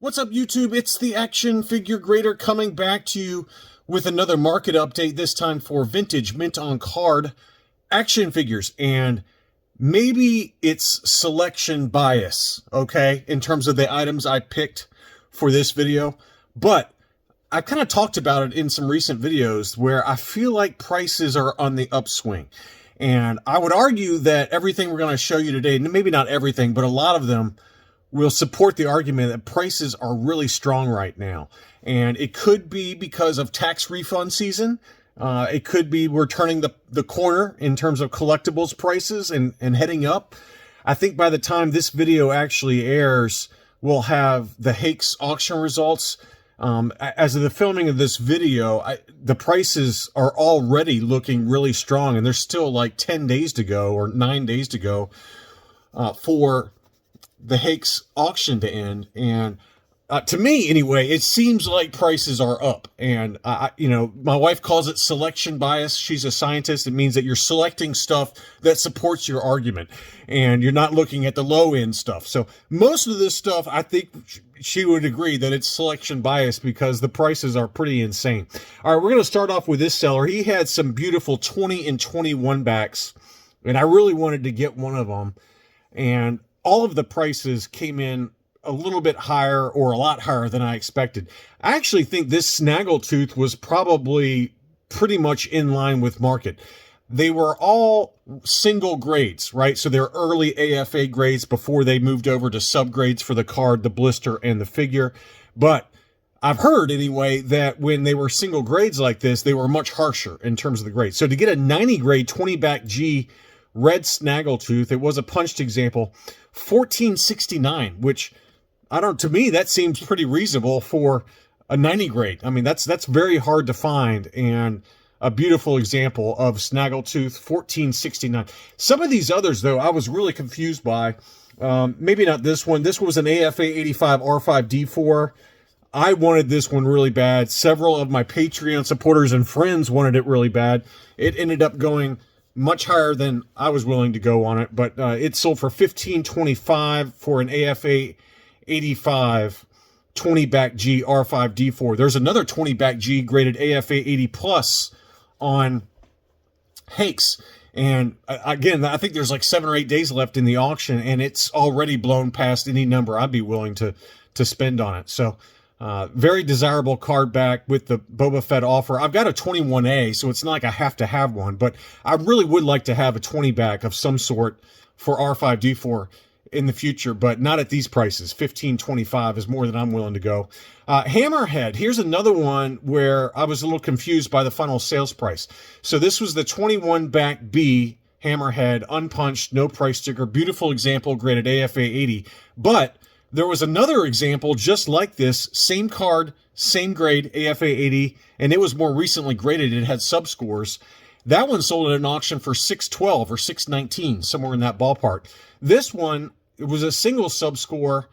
What's up, YouTube? It's the Action Figure Grader coming back to you with another market update, this time for vintage mint on card action figures. And maybe it's selection bias, okay, in terms of the items I picked for this video. But I've kind of talked about it in some recent videos where I feel like prices are on the upswing. And I would argue that everything we're going to show you today, maybe not everything, but a lot of them, will support the argument that prices are really strong right now. And it could be because of tax refund season. It could be we're turning the corner in terms of collectibles prices and heading up. I think by the time this video actually airs, we'll have the Hakes auction results. As of the filming of this video, the prices are already looking really strong, and there's still like 10 days to go or 9 days to go for the Hakes auction to end. And to me anyway, it seems like prices are up. And my wife calls it selection bias. She's a scientist. It means that you're selecting stuff that supports your argument and you're not looking at the low end stuff. So most of this stuff, I think she would agree that it's selection bias because the prices are pretty insane. All right, we're going to start off with this seller. He had some beautiful 20 and 21 backs, and I really wanted to get one of them. And all of the prices came in a little bit higher or a lot higher than I expected. I actually think this Snaggletooth was probably pretty much in line with market. They were all single grades, right? So they're early AFA grades before they moved over to subgrades for the card, the blister, and the figure. But I've heard anyway that when they were single grades like this, they were much harsher in terms of the grades. So to get a 90 grade 20 back G red Snaggletooth, it was a punched example, $14.69, which to me that seems pretty reasonable for a 90 grade. I mean, that's very hard to find, and a beautiful example of Snaggletooth, $14.69. Some of these others though, I was really confused by. Maybe not this one. This was an AFA 85 R5D4. I wanted this one really bad. Several of my Patreon supporters and friends wanted it really bad. It ended up going much higher than I was willing to go on it, but it sold for $15.25 for an AFA 85 20 back G R5D4. There's another 20 back G graded AFA 80 plus on Hakes, and again, I think there's like 7 or 8 days left in the auction, and it's already blown past any number I'd be willing to spend on it. So very desirable card back with the Boba Fett offer. I've got a 21A, so it's not like I have to have one, but I really would like to have a 20 back of some sort for R5D4 in the future, but not at these prices. $15.25 is more than I'm willing to go. Hammerhead, here's another one where I was a little confused by the final sales price. So this was the 21 back B Hammerhead, unpunched, no price sticker, beautiful example, graded AFA 80, but there was another example just like this, same card, same grade, AFA 80, and it was more recently graded. It had sub-scores. That one sold at an auction for $612 or $619, somewhere in that ballpark. This one, it was a single sub-score,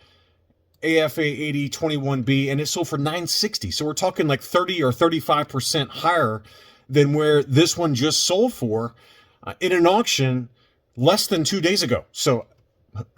AFA 80 21B, and it sold for $960. So we're talking like 30 or 35% higher than where this one just sold for in an auction less than 2 days ago. So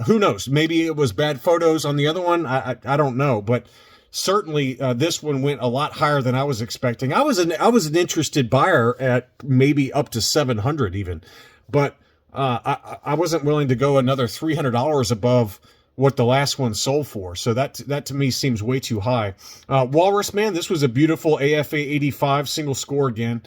who knows? Maybe it was bad photos on the other one. I don't know, but certainly this one went a lot higher than I was expecting. I was an interested buyer at maybe up to 700 even, but I wasn't willing to go another $300 above what the last one sold for. So that to me seems way too high. Walrus Man, this was a beautiful AFA 85 single score again,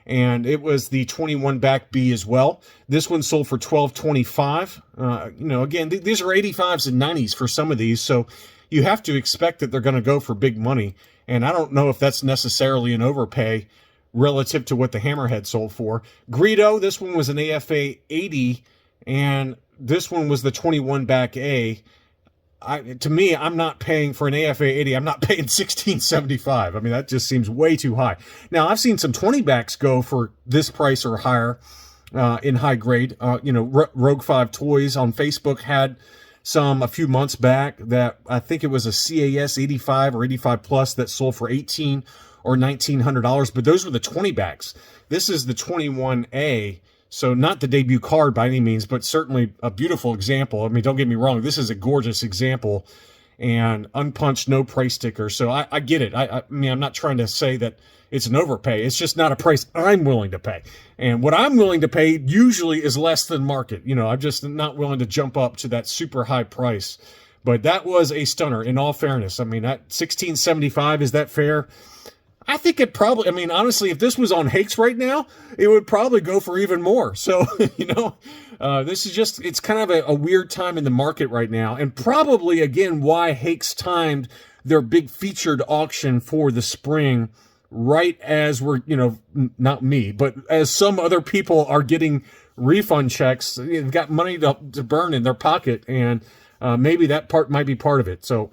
and it was the 21 back B as well. This one sold for $12.25. Again, these are 85s and 90s for some of these, so you have to expect that they're going to go for big money. And I don't know if that's necessarily an overpay relative to what the Hammerhead sold for. Greedo, this one was an AFA 80, and this one was the 21 back A. To me, I'm not paying for an AFA 80. I'm not paying $16.75. I mean, that just seems way too high. Now, I've seen some 20 backs go for this price or higher in high grade. Rogue 5 Toys on Facebook had some a few months back that I think it was a CAS 85 or 85 plus that sold for $1,800 or $1,900, but those were the 20 backs. This is the 21A, so not the debut card by any means, but certainly a beautiful example. I mean, don't get me wrong, this is a gorgeous example, and unpunched, no price sticker. So I get it. I mean, I'm not trying to say that it's an overpay. It's just not a price I'm willing to pay. And what I'm willing to pay usually is less than market. You know, I'm just not willing to jump up to that super high price. But that was a stunner, in all fairness. I mean, that $16.75, is that fair? I think it probably, I mean, honestly, if this was on Hakes right now, it would probably go for even more. So, you know, this is just, it's kind of a weird time in the market right now. And probably, again, why Hakes timed their big featured auction for the spring right as we're, you know, not me, but as some other people are getting refund checks, they've got money to burn in their pocket. And maybe that part might be part of it. So,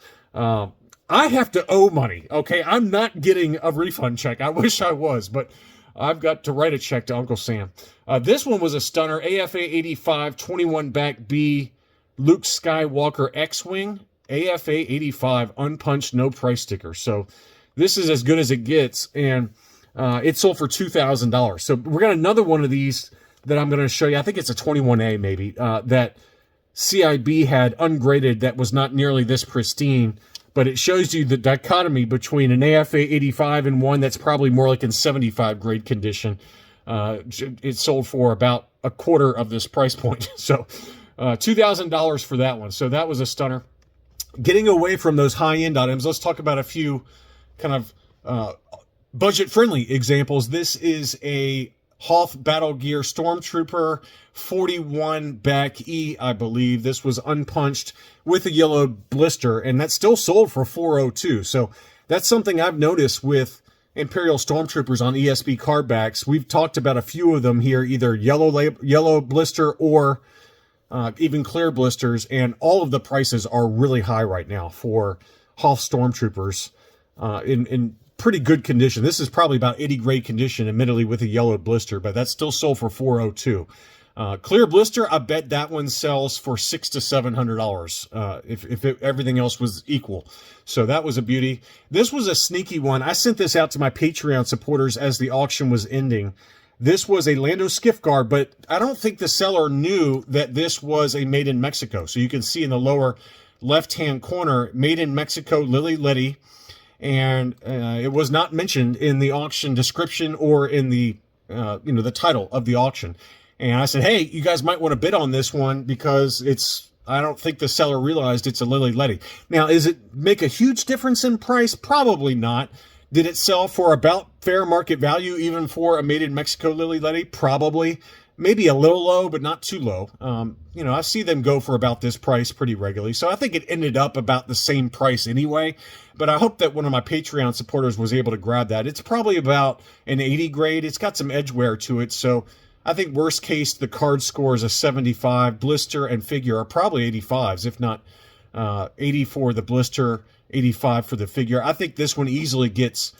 I have to owe money, okay? I'm not getting a refund check. I wish I was, but I've got to write a check to Uncle Sam. This one was a stunner. AFA 85, 21 back B, Luke Skywalker X-Wing. AFA 85, unpunched, no price sticker. So this is as good as it gets, and it sold for $2,000. So we got another one of these that I'm going to show you. I think it's a 21A maybe, that CIB had ungraded that was not nearly this pristine. But it shows you the dichotomy between an AFA 85 and one that's probably more like in 75 grade condition. It sold for about a quarter of this price point. So $2,000 for that one. So that was a stunner. Getting away from those high-end items, let's talk about a few kind of budget-friendly examples. This is a Hoth Battle Gear Stormtrooper 41 back E, I believe. This was unpunched with a yellow blister, and that still sold for $402. So that's something I've noticed with Imperial Stormtroopers on ESB card backs. We've talked about a few of them here, either yellow blister or even clear blisters, and all of the prices are really high right now for Hoth Stormtroopers in pretty good condition. This is probably about 80 grade condition, admittedly with a yellow blister, but that's still sold for $402. Clear blister, I bet that one sells for $600 to $700 if everything else was equal. So that was a beauty. This was a sneaky one. I sent this out to my Patreon supporters as the auction was ending. This was a Lando skiff guard, but I don't think the seller knew that this was a made in Mexico. So you can see in the lower left-hand corner, made in Mexico, Lily Letty. And it was not mentioned in the auction description or in the the title of the auction. And I said, hey, you guys might want to bid on this one because I don't think the seller realized it's a Lily Letty. Now, is it make a huge difference in price? Probably not. Did it sell for about fair market value even for a made in Mexico Lily Letty? Probably. Maybe a little low, but not too low. I see them go for about this price pretty regularly. So I think it ended up about the same price anyway. But I hope that one of my Patreon supporters was able to grab that. It's probably about an 80 grade. It's got some edge wear to it. So I think worst case, the card score is a 75. Blister and figure are probably 85s, if not 80 for the blister, 85 for the figure. I think this one easily gets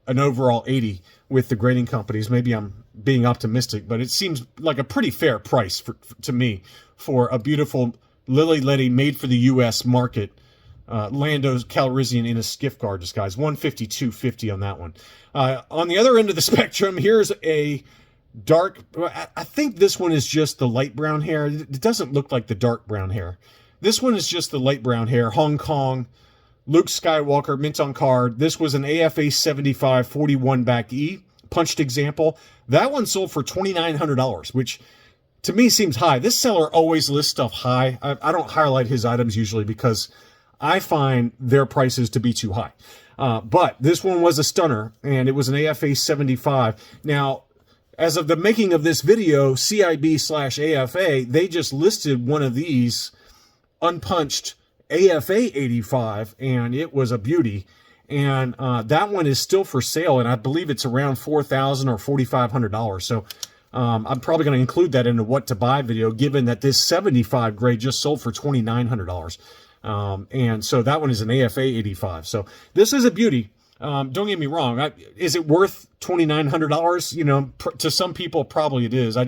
an overall 80 with the grading companies. Maybe I'm being optimistic, but it seems like a pretty fair price to me for a beautiful Lily Letty made for the U.S. market. Lando Calrissian in a skiff guard disguise. $152.50 on that one. On the other end of the spectrum, here's a dark, I think this one is just the light brown hair. It doesn't look like the dark brown hair. This one is just the light brown hair. Hong Kong, Luke Skywalker, mint on card. This was an AFA 75 41 back E, punched example. That one sold for $2,900, which to me seems high. This seller always lists stuff high. I don't highlight his items usually because I find their prices to be too high. But this one was a stunner, and it was an AFA 75. Now, as of the making of this video, CIB/AFA, they just listed one of these unpunched AFA 85, and it was a beauty. And that one is still for sale, and I believe it's around $4,000 or $4,500. So I'm probably going to include that in the what to buy video, given that this 75 grade just sold for $2,900. And so that one is an AFA 85. So this is a beauty. Don't get me wrong. Is it worth $2,900? To some people, probably it is. I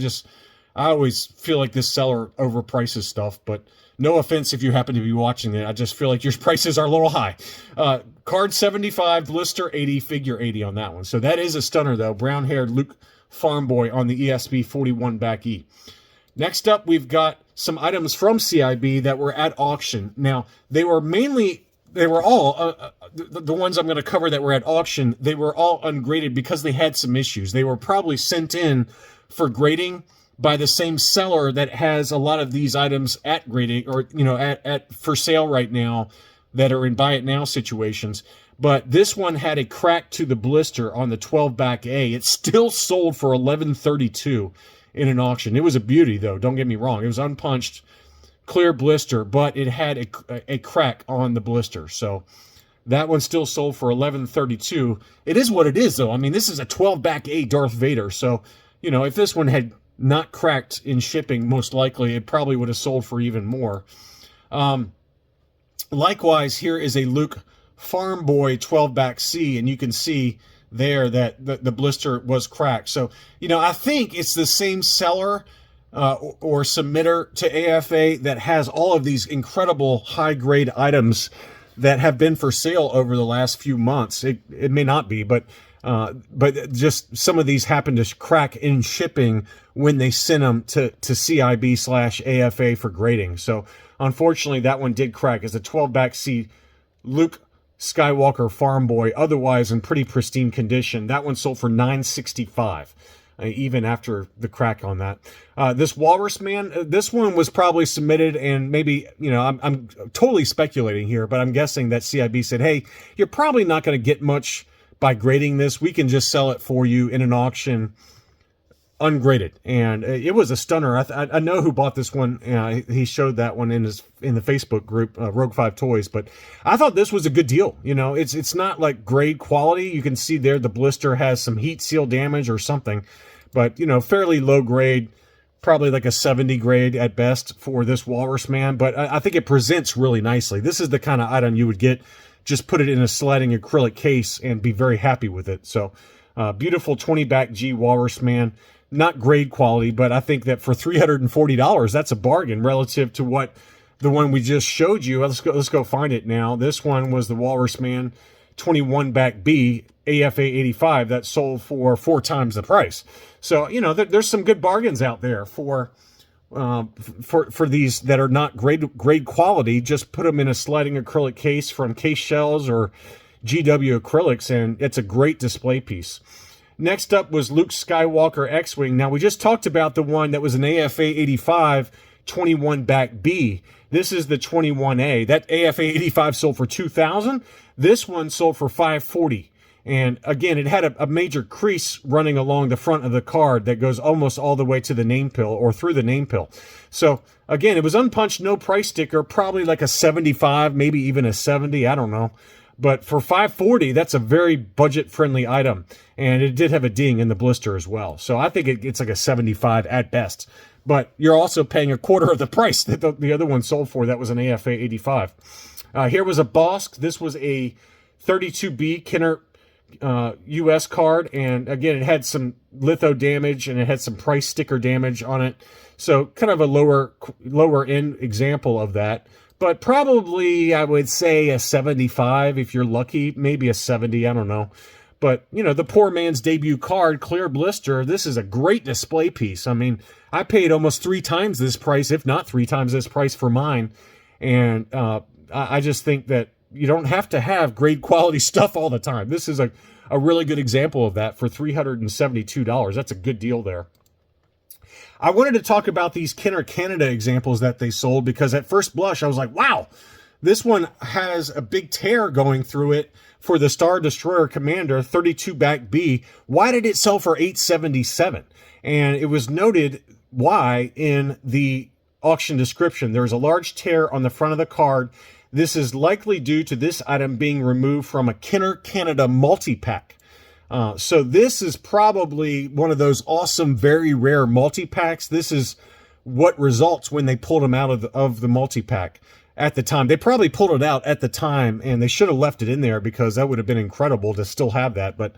always feel like this seller overprices stuff, but no offense if you happen to be watching it. I just feel like your prices are a little high. Card 75, blister 80, figure 80 on that one. So that is a stunner, though. Brown-haired Luke Farm Boy on the ESB 41 back E. Next up, we've got some items from CIB that were at auction. Now, they were mainly they were all, the ones I'm going to cover that were at auction, they were all ungraded because they had some issues. They were probably sent in for grading by the same seller that has a lot of these items at grading, or, at for sale right now, that are in buy it now situations. But this one had a crack to the blister on the 12 back A. It still sold for $11.32 in an auction. It was a beauty, though. Don't get me wrong. It was unpunched, clear blister, but it had a crack on the blister. So that one still sold for $11.32. It is what it is, though. I mean, this is a 12 back A Darth Vader. So, if this one had not cracked in shipping, most likely it probably would have sold for even more. Likewise, here is a Luke Farm Boy 12 back C, and you can see there that the blister was cracked. So, I think it's the same seller or submitter to AFA that has all of these incredible high-grade items that have been for sale over the last few months. It may not be, but just some of these happen to crack in shipping when they sent them to CIB/AFA for grading. So, unfortunately, that one did crack. It's a 12 back C Luke Skywalker Farm Boy, otherwise in pretty pristine condition. That one sold for $9.65, even after the crack on that. This Walrus Man, this one was probably submitted, and maybe, I'm totally speculating here, but I'm guessing that CIB said, hey, you're probably not going to get much by grading this. We can just sell it for you in an auction ungraded. And it was a stunner. I know who bought this one. He showed that one in the Facebook group, Rogue 5 Toys, but I thought this was a good deal. It's not like grade quality. You can see there the blister has some heat seal damage or something, but fairly low grade, probably like a 70 grade at best for this Walrus Man. But I think it presents really nicely. This is the kind of item you would get, just put it in a sliding acrylic case and be very happy with it. So beautiful 20 back G Walrus Man. Not grade quality, but I think that for $340, that's a bargain relative to what the one we just showed you. Let's go find it now. This one was the Walrus Man 21 back B AFA 85 that sold for 4 times the price. So, there's some good bargains out there for these that are not grade quality. Just put them in a sliding acrylic case from Case Shells or GW Acrylics, and it's a great display piece. Next up was Luke Skywalker X-Wing. Now, we just talked about the one that was an AFA 85 21 back B. This is the 21A. That AFA 85 sold for $2,000. This one sold for $540. And again, it had a major crease running along the front of the card that goes almost all the way to the name pill or through the name pill. So again, it was unpunched, no price sticker, probably like a 75, maybe even a 70. I don't know. But for $540, that's a very budget-friendly item. And it did have a ding in the blister as well. So I think it's like a 75 at best. But you're also paying a quarter of the price that the other one sold for. That was an AFA 85. Here was a Bosk. This was a 32B Kenner US card. And again, it had some litho damage and it had some price sticker damage on it. So kind of a lower end example of that. But probably, I would say, a 75 if you're lucky. Maybe a 70, I don't know. But, the poor man's debut card, clear blister, this is a great display piece. I mean, I paid almost 3 times this price, if not 3 times this price for mine. And I just think that you don't have to have grade quality stuff all the time. This is a really good example of that for $372. That's a good deal there. I wanted to talk about these Kenner Canada examples that they sold because at first blush, I was like, wow, this one has a big tear going through it for the Star Destroyer Commander 32 back B. Why did it sell for $877? And it was noted why in the auction description. There's a large tear on the front of the card. This is likely due to this item being removed from a Kenner Canada multi-pack. So this is probably one of those awesome, very rare multi-packs. This is what results when they pulled them out of the multi-pack at the time. They probably pulled it out at the time, and they should have left it in there because that would have been incredible to still have that. But,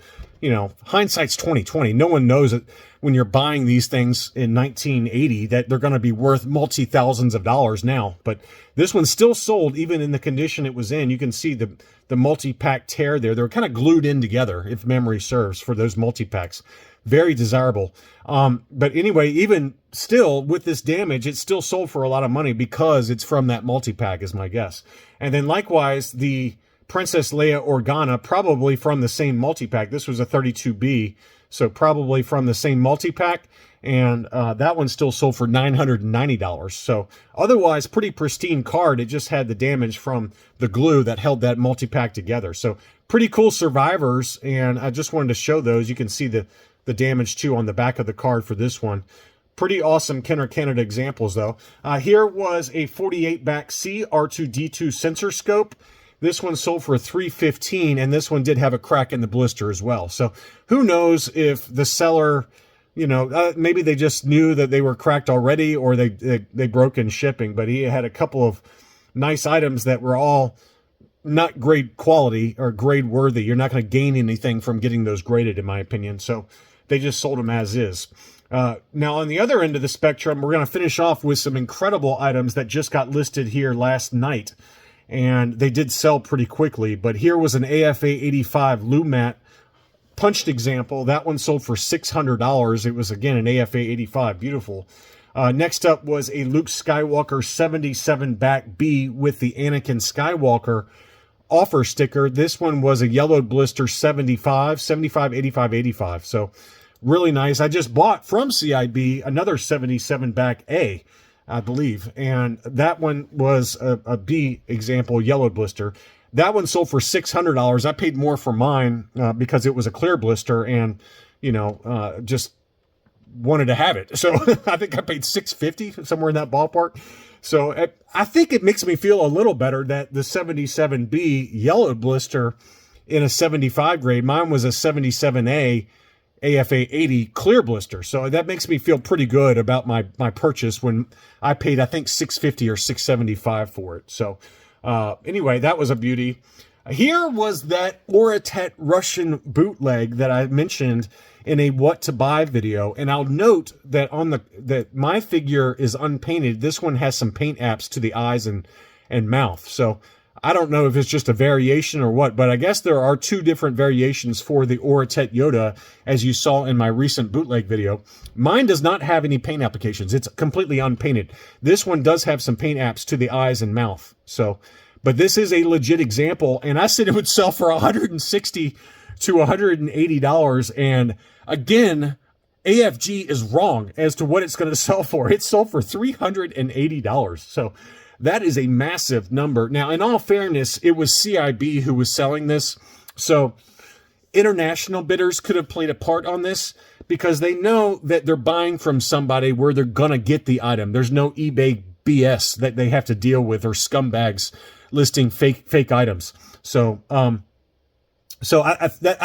hindsight's 20/20. No one knows it. when you're buying these things in 1980 that they're going to be worth multi-thousands of dollars now. But this one still sold even in the condition it was in. You can see the multi-pack tear there. They're kind of glued in together, if memory serves, for those multi-packs. Very desirable. But anyway, even still with this damage, it's still sold for a lot of money because it's from that multi-pack, is my guess. And then likewise, the Princess Leia Organa, probably from the same multi-pack. This was a 32B, so probably from the same multi-pack. And that one still sold for $990. So otherwise, pretty pristine card. It just had the damage from the glue that held that multi-pack together. So pretty cool survivors, and I just wanted to show those. You can see the damage too on the back of the card for this one. Pretty awesome Kenner Canada examples though. Here was a 48 back C R2D2 sensor scope. This one sold for $315, and this one did have a crack in the blister as well. So who knows if the seller, maybe they just knew that they were cracked already, or they broke in shipping. But he had a couple of nice items that were all not grade quality or grade worthy. You're not going to gain anything from getting those graded, in my opinion. So they just sold them as is. Now, on the other end of the spectrum, we're going to finish off with some incredible items that just got listed here last night. And they did sell pretty quickly. But here was an AFA 85 Lumat punched example. That one sold for $600. It was, again, an AFA 85. Beautiful. Next up was a Luke Skywalker 77 back B with the Anakin Skywalker offer sticker. This one was a yellowed blister 75, 85, 85. So really nice. I just bought from CIB another 77 back A, I believe. And that one was a B example yellowed blister. That one sold for $600. I paid more for mine because it was a clear blister and, just wanted to have it. So I think I paid $650, somewhere in that ballpark. So I think it makes me feel a little better that the 77B yellowed blister in a 75 grade, mine was a 77A AFA 80 clear blister. So that makes me feel pretty good about my purchase when I paid, I think, $650 or $675 for it. So anyway, that was a beauty. Here was that Oratet Russian bootleg that I mentioned in a what to buy video. And I'll note that that my figure is unpainted. This one has some paint apps to the eyes and mouth. So I don't know if it's just a variation or what, but I guess there are two different variations for the Oratet Yoda, as you saw in my recent bootleg video. Mine does not have any paint applications. It's completely unpainted. This one does have some paint apps to the eyes and mouth. So, but this is a legit example, and I said it would sell for $160 to $180, and again, AFG is wrong as to what it's going to sell for. It sold for $380. So that is a massive number. Now, in all fairness, it was CIB who was selling this. So international bidders could have played a part on this because they know that they're buying from somebody where they're going to get the item. There's no eBay BS that they have to deal with, or scumbags listing fake items. So, I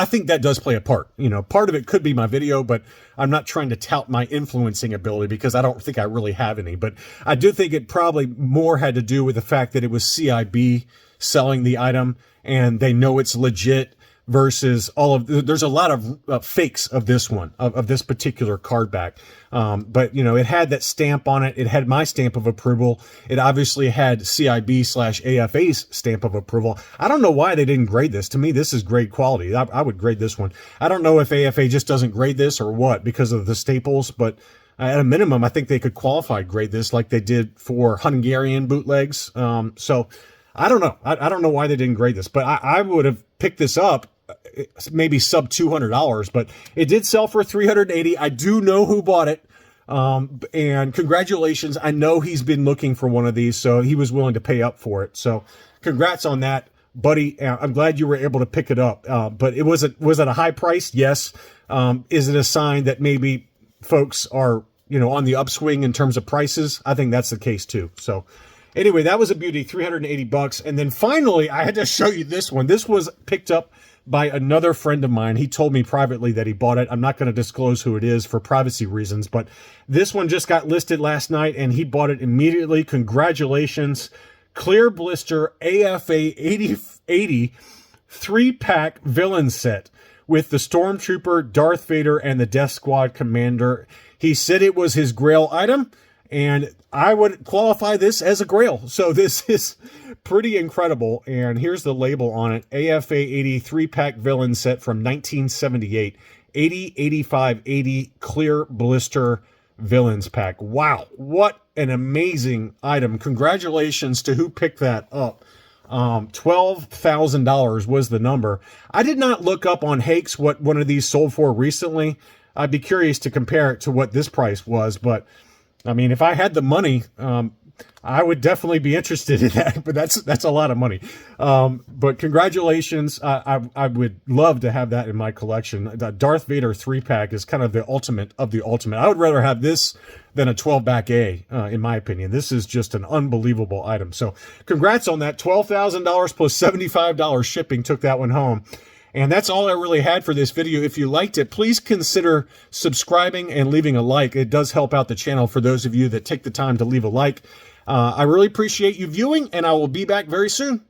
think that does play a part. Part of it could be my video, but I'm not trying to tout my influencing ability because I don't think I really have any. But I do think it probably more had to do with the fact that it was CIB selling the item and they know it's legit versus there's a lot of fakes of this one, of this particular card back. But it had that stamp on it. It had my stamp of approval. It obviously had CIB/AFA's stamp of approval. I don't know why they didn't grade this. To me, this is grade quality. I would grade this one. I don't know if AFA just doesn't grade this or what because of the staples, but at a minimum, I think they could qualify grade this like they did for Hungarian bootlegs. So I don't know. I don't know why they didn't grade this, but I would have picked this up maybe sub $200, but it did sell for $380. I do know who bought it. And congratulations. I know he's been looking for one of these, so he was willing to pay up for it. So congrats on that, buddy. I'm glad you were able to pick it up. But was it a high price? Yes. Is it a sign that maybe folks are, on the upswing in terms of prices? I think that's the case too. So anyway, that was a beauty, $380. And then finally, I had to show you this one. This was picked up by another friend of mine. He told me privately that he bought it. I'm not going to disclose who it is for privacy reasons, but this one just got listed last night and he bought it immediately. Congratulations. Clear blister AFA 80 3-pack villain set with the Stormtrooper, Darth Vader, and the Death Squad Commander. He said it was his Grail item, and I would qualify this as a Grail. So this is pretty incredible. And here's the label on it. AFA 80 3-pack villain set from 1978. 80, 85, 80 clear blister villains pack. Wow, what an amazing item. Congratulations to who picked that up. $12,000 was the number. I did not look up on Hakes what one of these sold for recently. I'd be curious to compare it to what this price was, but I mean, if I had the money, I would definitely be interested in that, but that's a lot of money. But congratulations. I would love to have that in my collection. The Darth Vader 3-pack is kind of the ultimate of the ultimate. I would rather have this than a 12-back A, in my opinion. This is just an unbelievable item. So congrats on that. $12,000 plus $75 shipping took that one home. And that's all I really had for this video. If you liked it, please consider subscribing and leaving a like. It does help out the channel for those of you that take the time to leave a like. I really appreciate you viewing, and I will be back very soon.